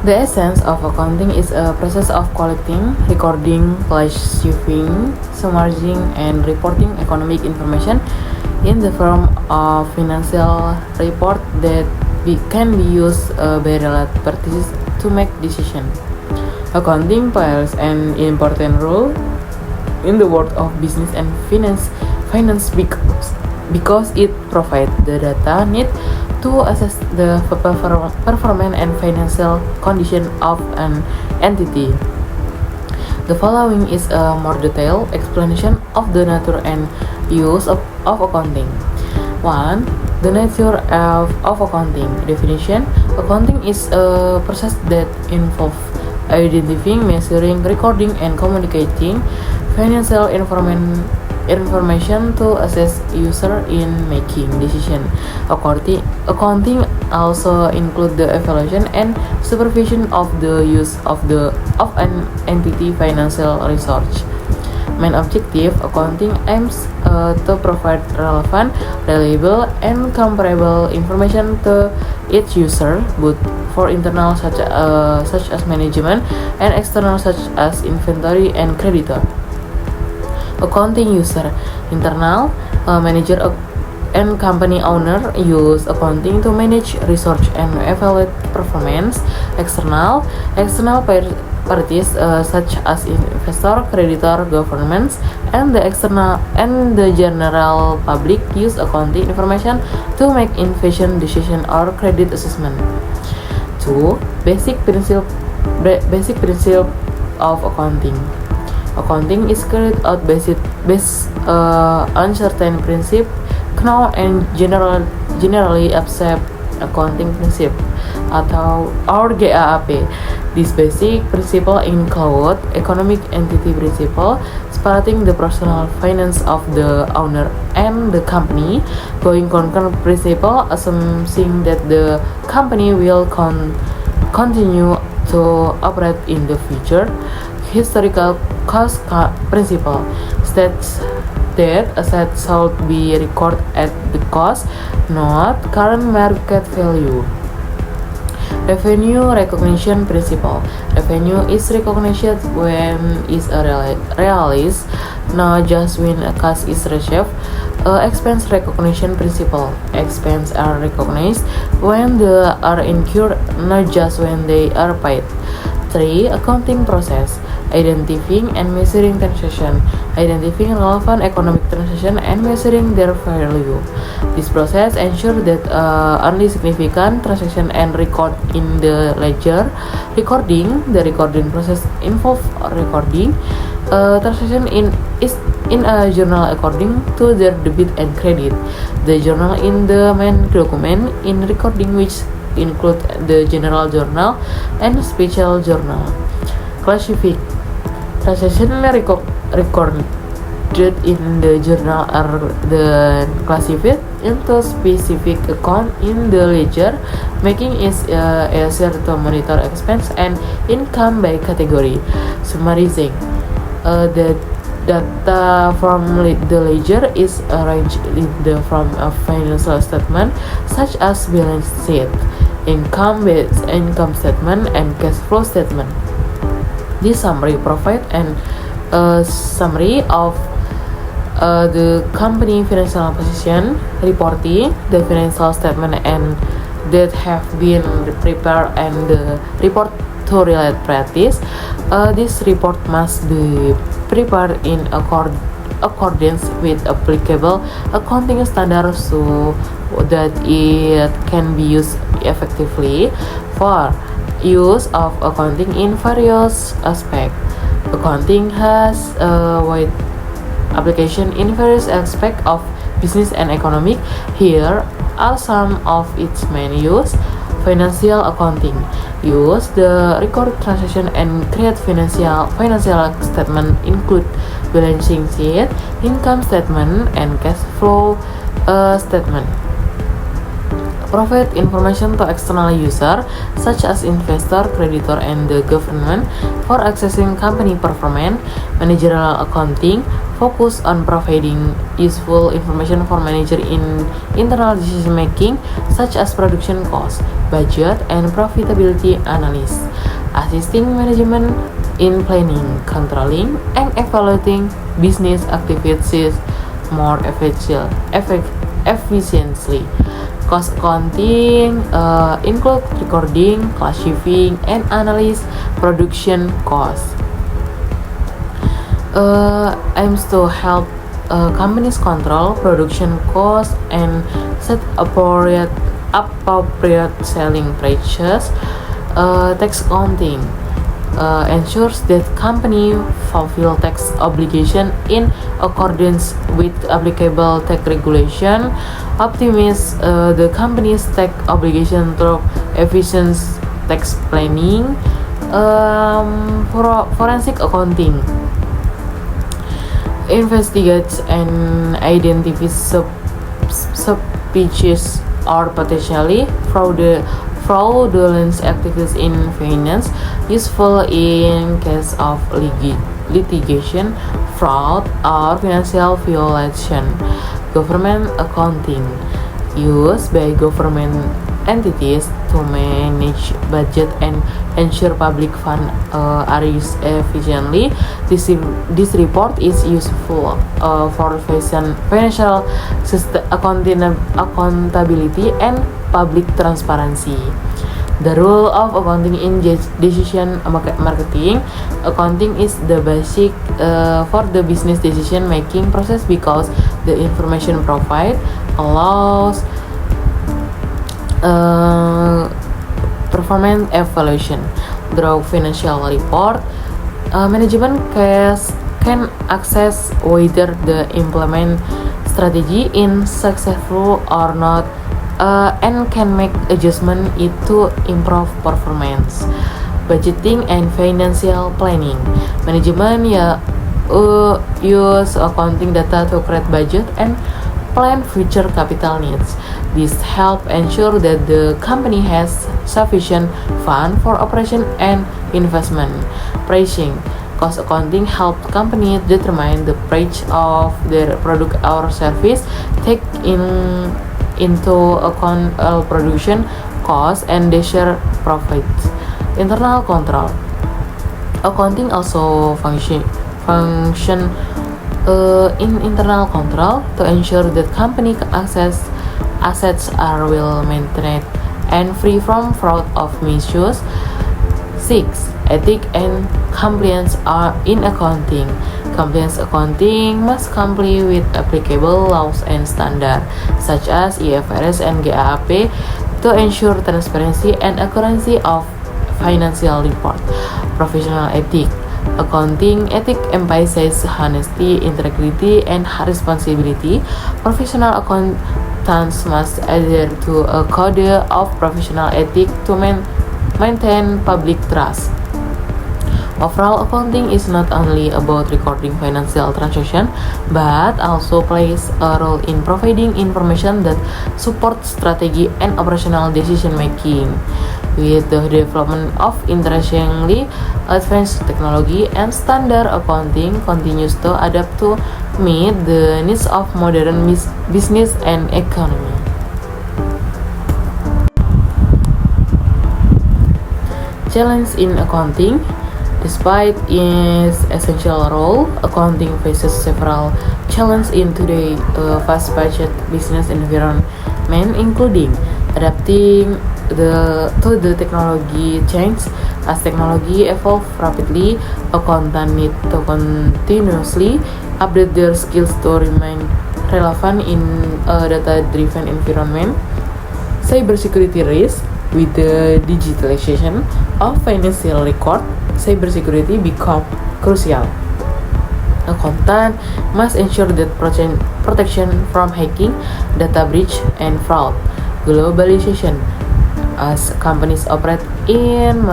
The essence of accounting is a process of collecting, recording, classifying, summarizing, and reporting economic information in the form of financial report that can be used by related parties to make decisions. Accounting plays an important role in the world of business and finance because it provides the data needed to assess the performance and financial condition of an entity. The following is a more detailed explanation of the nature and use of accounting. 1. The nature of accounting. Definition: accounting is a process that involves identifying, measuring, recording, and communicating financial information to assess user in making decision. Accounting also include the evaluation and supervision of the use of an entity financial research. Main objective: accounting aims to provide relevant, reliable, and comparable information to each user, both for internal such as management and external such as inventory and creditor. Accounting user: internal manager and company owner use accounting to manage research and evaluate performance. External parties such as investor, creditor, governments, and the general public use accounting information to make investment decision or credit assessment. 2. Basic principle of accounting. Accounting is carried out based on certain principles known and generally accepted accounting principle atau GAAP. These basic principles include economic entity principle, separating the personal finance of the owner and the company, going concern principle, assuming that the company will continue to operate in the future, historical cost principle states that assets should be recorded at the cost, not current market value. Revenue recognition principle. Revenue is recognized when is realized, not just when a cost is received. Expense recognition principle. Expenses are recognized when they are incurred, not just when they are paid. 3. Accounting process. Identifying and measuring transaction. Identifying relevant economic transaction and measuring their value. This process ensures that only significant transaction and record in the ledger. Recording. The recording process involves recording transaction in a journal according to their debit and credit. The journal in the main document in recording, which include the general journal and special journal. Classification. Transaction recorded in the journal are then classified into specific account in the ledger, making it easier to monitor expense and income by category. Summarizing. The data from the ledger is arranged in the form of financial statement such as balance sheet, income statement, and cash flow statement. This summary provides a summary of the company financial position, reporting the financial statement and that have been prepared and the report to related parties. This report must be prepared in accordance with applicable accounting standards so that it can be used effectively. 4. Use of accounting in various aspects. Accounting has a wide application in various aspects of business and economic. Here are some of its main use. Financial accounting. Use the record transaction and create financial statement include balance sheet, income statement, and cash flow statement. Provide information to external user such as investor, creditor, and the government for accessing company performance. Managerial accounting. focus on providing useful information for manager in internal decision making, such as production cost, budget, and profitability analysis, assisting management in planning, controlling, and evaluating business activities more efficiently. Cost accounting include recording, classifying, and analyze production costs. Aims to help companies control production costs and set appropriate selling prices. Tax accounting ensures that company fulfill tax obligation in accordance with applicable tax regulation, optimize the company's tax obligation through efficient tax planning. Forensic accounting investigates and identifies suspicious or potentially fraudulent activities in finance, useful in case of litigation, fraud, or financial violation. Government accounting, used by government entities to manage budget and ensure public funds are used efficiently. This report is useful for financial accountability and public transparency. The role of accounting in decision marketing. Accounting is the basic for the business decision making process because the information provided allows performance evaluation. Through financial report, management can access whether the implement strategy is successful or not, and can make adjustment to improve performance. Budgeting and financial planning. Management use accounting data to create budget and plan future capital needs. This help ensure that the company has sufficient fund for operation and investment. Pricing. Cost accounting help companies determine the price of their product or service, take into account production costs and their profits. Internal control. Accounting also function in internal control to ensure that company assets are well maintained and free from fraud of misuse. 6. Ethics and compliance are in accounting. Compliance accounting must comply with applicable laws and standards such as IFRS and GAAP to ensure transparency and accuracy of financial report. Professional ethics. Accounting ethics emphasizes honesty, integrity, and responsibility. Professional accountants must adhere to a code of professional ethics to maintain public trust. Overall, accounting is not only about recording financial transactions, but also plays a role in providing information that supports strategy and operational decision making. With the development of increasingly advanced technology and standard, accounting continues to adapt to meet the needs of modern business and economy. Challenge in accounting. Despite its essential role, accounting faces several challenges in today's fast-paced business environment, including adapting to the technology change. As technology evolves rapidly, accountants need to continuously update their skills to remain relevant in a data-driven environment. Cybersecurity risk. With the digitalization of financial record, cybersecurity become crucial. Accountant must ensure that protection from hacking, data breach, and fraud. Globalization. As companies operate in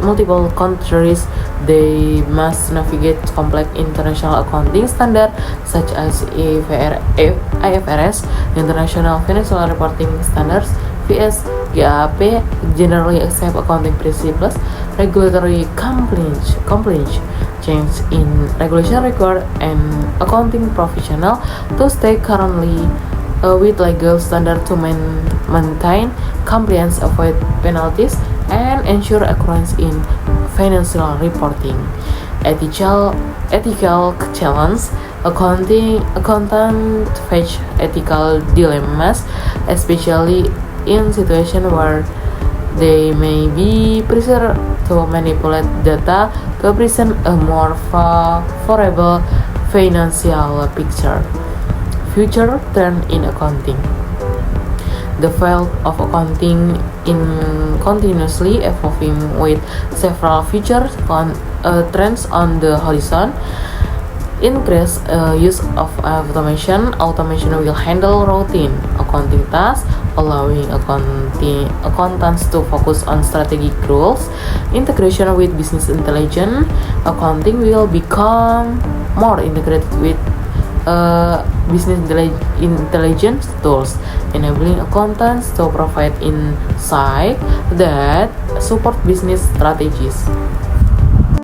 multiple countries, they must navigate complex international accounting standards such as IFRS, International Financial Reporting Standards, VS, GAAP, generally accepted accounting principles, regulatory compliance change in regulation require an accounting professional to stay currently with legal standard to maintain compliance, avoid penalties, and ensure accuracy in financial reporting. Ethical challenge. Accountant face ethical dilemmas, especially in situations where they may be pressured to manipulate data to present a more favorable financial picture. Future trend in accounting. The field of accounting is continuously evolving with several future trends on the horizon. Increase use of automation. Automation will handle routine accounting tasks, allowing accountants to focus on strategic goals. Integration with business intelligence. Accounting will become more integrated with business intelligence tools, enabling accountants to provide insight that support business strategies.